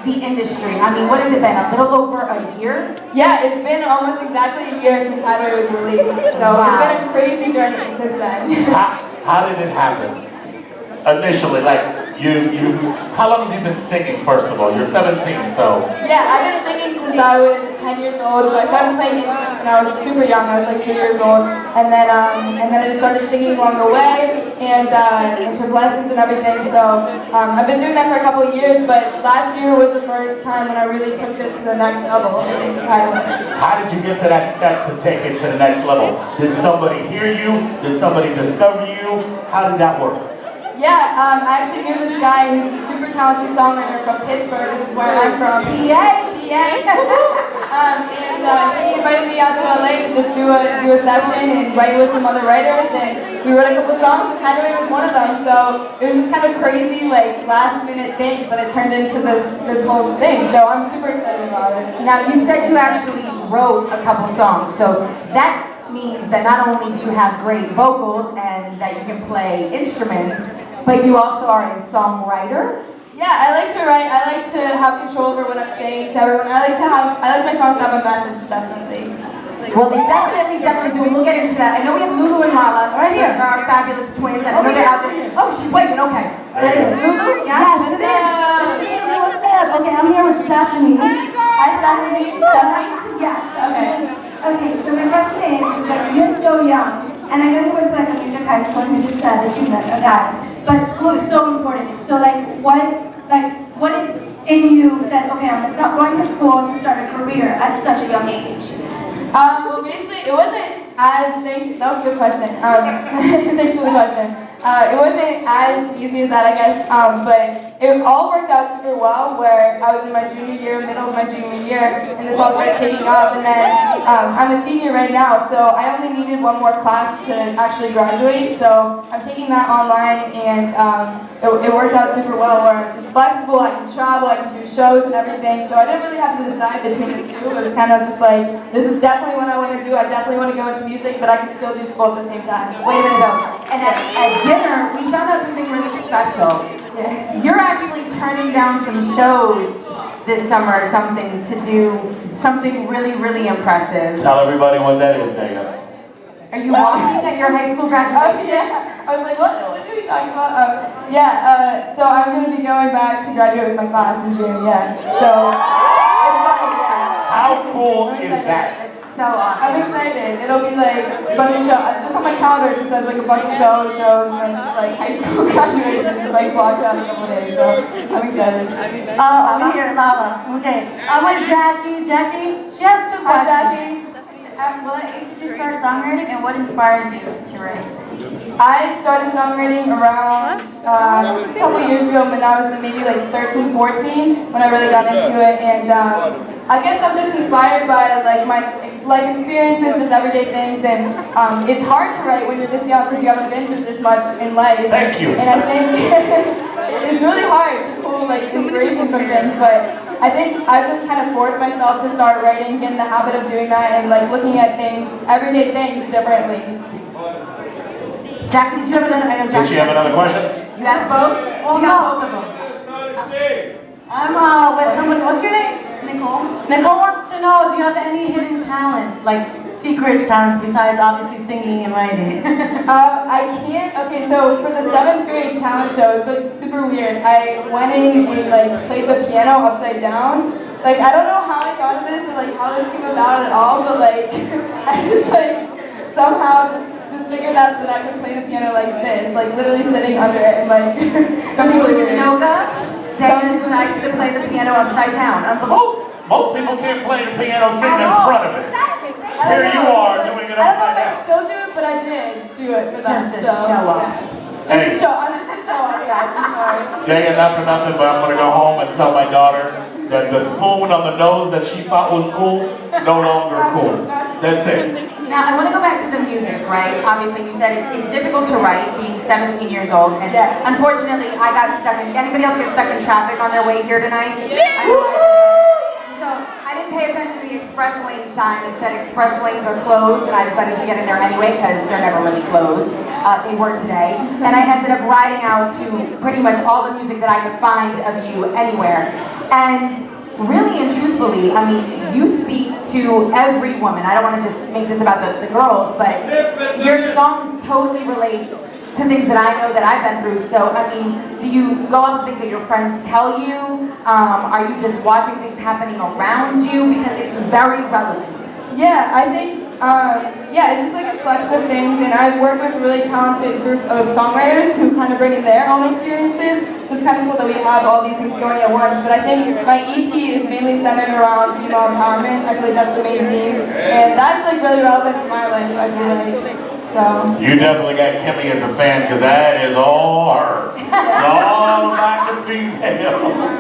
the industry? I mean, what has it been, a little over a year? Yeah, it's been almost exactly a year since Highway was released, so Wow. It's been a crazy journey since then. How did it happen? Initially, like, how long have you been singing, first of all? You're 17, so... Yeah, I've been singing since I was 10 years old, so I started playing instruments when I was super young. I was like 3 years old, and then I just started singing along the way, and took lessons and everything, so I've been doing that for a couple of years, but last year was the first time when I really took this to the next level, I think. How did you get to that step to take it to the next level? Did somebody hear you? Did somebody discover you? How did that work? Yeah, I actually knew this guy who's a super talented songwriter from Pittsburgh, which is where I'm from. PA! And he invited me out to LA to just do a session and write with some other writers, and we wrote a couple songs, and Hideaway was one of them. So it was just kind of crazy, like last minute thing, but it turned into this whole thing. So I'm super excited about it. Now, you said you actually wrote a couple songs, so that means that not only do you have great vocals and that you can play instruments, but you also are a songwriter? Yeah, I like to write. I like to have control over what I'm saying to everyone. I like my songs to have a message, definitely. Well, they definitely do, and we'll get into that. I know we have Lulu and Lala right here, our fabulous twins. I know they're out there. Oh, she's waving, okay. That is Lulu? Yes, it is. What's up? Okay, I'm here with Stephanie. Hi, Stephanie. Stephanie? Yeah. Okay. Okay, so my question is that you're so young, and I know you went to like a music high school and you just said that you met a guy, but school is so important. So what in you said, okay, I'm gonna stop going to school to start a career at such a young age? Well, basically, it wasn't as, that was a good question. Thanks for the question. It wasn't as easy as that, I guess, but it all worked out super well, where I was in my junior year, middle of my junior year, and this all started taking off, and then I'm a senior right now, so I only needed one more class to actually graduate, so I'm taking that online, and it worked out super well, where it's flexible, I can travel, I can do shows and everything, so I didn't really have to decide between the two. It was kind of just like, this is definitely what I want to do, I definitely want to go into music, but I can still do school at the same time. Wait a minute though, and at dinner, we found out something really special. You're actually turning down some shows this summer or something to do something really, really impressive. Tell everybody what that is, Daya. Are you walking at your high school graduation? Yeah. I was like, what are we talking about? So I'm going to be going back to graduate with my class in June, yeah. So, it's funny, yeah. How cool is that? It's so awesome. I'm excited. It'll be like a bunch of shows. Just on my calendar, it just says like a bunch of shows, and then it's just like high school graduation is like blocked out in a couple of days. So I'm excited. Over here, Lala. Okay, I'm with Jackie. Jackie, she has two Hi, questions. Jackie. What age did you start songwriting, and what inspires you to write? I started songwriting around just a couple years ago, but now I was maybe like 13, 14 when I really got into it, and I guess I'm just inspired by like my life experiences, just everyday things, and it's hard to write when you're this young because you haven't been through this much in life. Thank you. And I think it's really hard to pull like inspiration from things, but I think I just kind of forced myself to start writing, get in the habit of doing that, and like looking at things, everyday things differently. Jackie, did you have another? I know Jackie. Did she have another question? You asked both? She got both of them. I'm with somebody. What's your name? Nicole? Nicole wants to know, do you have any hidden talent, like secret talents besides obviously singing and writing? I can't. Okay, so for the 7th grade talent show, it's like super weird. I went in and like played the piano upside down. Like I don't know how I got to this or like how this came about at all, but like I just like somehow just figured out that I could play the piano like this, like literally sitting under it and like Some people do yoga. Daya decides to play the piano upside down. Oh, most people can't play the piano sitting in front of it. Here you are doing it I don't know upside if I down. can still do it, but I did do it for that. Just to show off. Just to show. I'm just to show off, guys. I'm sorry. Daya, not for nothing, but I'm gonna go home and tell my daughter that the spoon on the nose that she thought was cool, no longer cool. That's it. Now, I want to go back to the music, right? Obviously, you said it's difficult to write, being 17 years old, and unfortunately, I got stuck in, anybody else get stuck in traffic on their way here tonight? Yeah. So, I didn't pay attention to the express lane sign that said express lanes are closed, and I decided to get in there anyway, because they're never really closed. They were today. And I ended up riding out to pretty much all the music that I could find of you anywhere. And really and truthfully, I mean, you speak to every woman. I don't want to just make this about the girls, but your songs totally relate to things that I know that I've been through. So, I mean, do you go off of things that your friends tell you? Are you just watching things happening around you? Because it's very relevant. Yeah, I think, it's just like a collection of things, and I work with a really talented group of songwriters who kind of bring in their own experiences, so it's kind of cool that we have all these things going at once. But I think my EP is mainly centered around female empowerment. I feel like that's the main theme, and that's like really relevant to my life, I feel like. So. You definitely got Kimmy as a fan, because that is all her. It's all about the female.